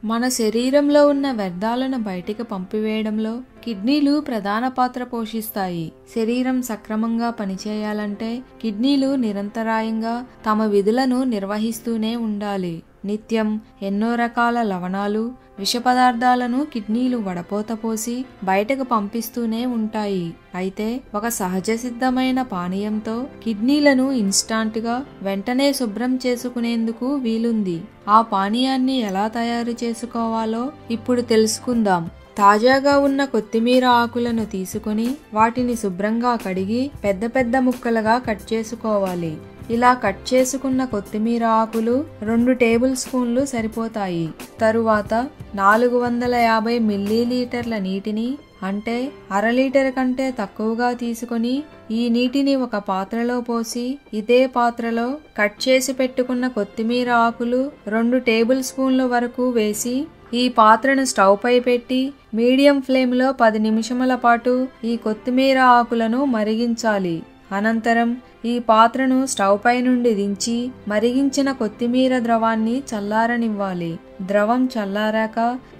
మన శరీరంలో ఉన్న వ్యర్థాలను బయటికి పంపివేయడంలో కిడ్నీలు ప్రధాన పాత్ర పోషిస్తాయి. శరీరం సక్రమంగా పనిచేయాలంటే కిడ్నీలు నిరంతరాయంగా తమ విధులను నిర్వహిస్తూనే ఉండాలి. నిత్యం ఎన్నో రకాల లవణాలు, విష పదార్థాలను కిడ్నీలు వడపోత పోసి బయటకు పంపిస్తూనే ఉంటాయి. అయితే ఒక సహజ సిద్ధమైన పానీయంతో కిడ్నీలను ఇన్స్టాంట్గా వెంటనే శుభ్రం చేసుకునేందుకు వీలుంది. ఆ పానీయాన్ని ఎలా తయారు చేసుకోవాలో ఇప్పుడు తెలుసుకుందాం. తాజాగా ఉన్న కొత్తిమీర ఆకులను తీసుకొని వాటిని శుభ్రంగా కడిగి పెద్ద పెద్ద ముక్కలుగా కట్ చేసుకోవాలి. ఇలా కట్ చేసుకున్న కొత్తిమీర ఆకులు 2 టేబుల్ స్పూన్లు సరిపోతాయి. తరువాత 450 మిల్లీలీటర్ల నీటిని, అంటే 1/2 లీటర్ కంటే తక్కువగా తీసుకొని ఈ నీటిని ఒక పాత్రలో పోసి ఇదే పాత్రలో కట్ చేసి పెట్టుకున్న కొత్తిమీర ఆకులు 2 టేబుల్ స్పూన్ల వరకు వేసి ఈ పాత్రను స్టవ్ పై పెట్టి మీడియం ఫ్లేమ్లో 10 నిమిషముల పాటు ఈ కొత్తిమీర ఆకులను మరిగించాలి. అనంతరం ఈ పాత్రను స్టవ్ పై నుండి దించి మరిగించిన కొత్తిమీర ద్రవాన్ని చల్లారనివ్వాలి. ద్రవం చల్లారాక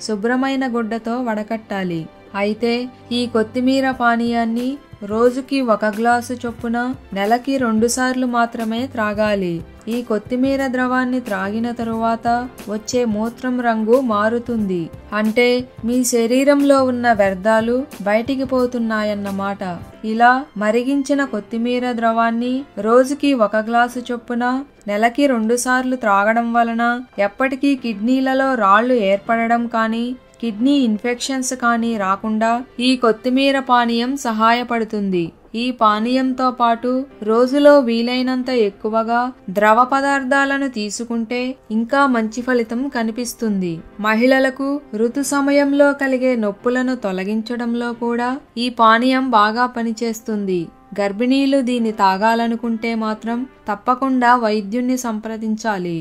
శుభ్రమైన గుడ్డతో వడకట్టాలి. అయితే ఈ కొత్తిమీర పానీయాన్ని రోజుకి 1 గ్లాసు చొప్పున నెలకి 2 సార్లు మాత్రమే త్రాగాలి. ఈ కొత్తిమీర ద్రవాన్ని త్రాగిన తరువాత వచ్చే మూత్రం రంగు మారుతుంది. అంటే మీ శరీరంలో ఉన్న వ్యర్థాలు బయటికి పోతున్నాయన్నమాట. ఇలా మరిగించిన కొత్తిమీర ద్రవాన్ని రోజుకి 1 గ్లాసు చొప్పున నెలకి 2 సార్లు త్రాగడం వలన ఎప్పటికీ కిడ్నీలలో రాళ్లు ఏర్పడడం కానీ కిడ్నీ ఇన్ఫెక్షన్స్ కానీ రాకుండా ఈ కొత్తిమీర పానీయం సహాయపడుతుంది. ఈ పానీయంతో పాటు రోజులో వీలైనంత ఎక్కువగా ద్రవ పదార్థాలను తీసుకుంటే ఇంకా మంచి ఫలితం కనిపిస్తుంది. మహిళలకు ఋతు సమయంలో కలిగే నొప్పులను తొలగించడంలో కూడా ఈ పానీయం బాగా పనిచేస్తుంది. గర్భిణీలు దీన్ని తాగాలనుకుంటే మాత్రం తప్పకుండా వైద్యుణ్ణి సంప్రదించాలి.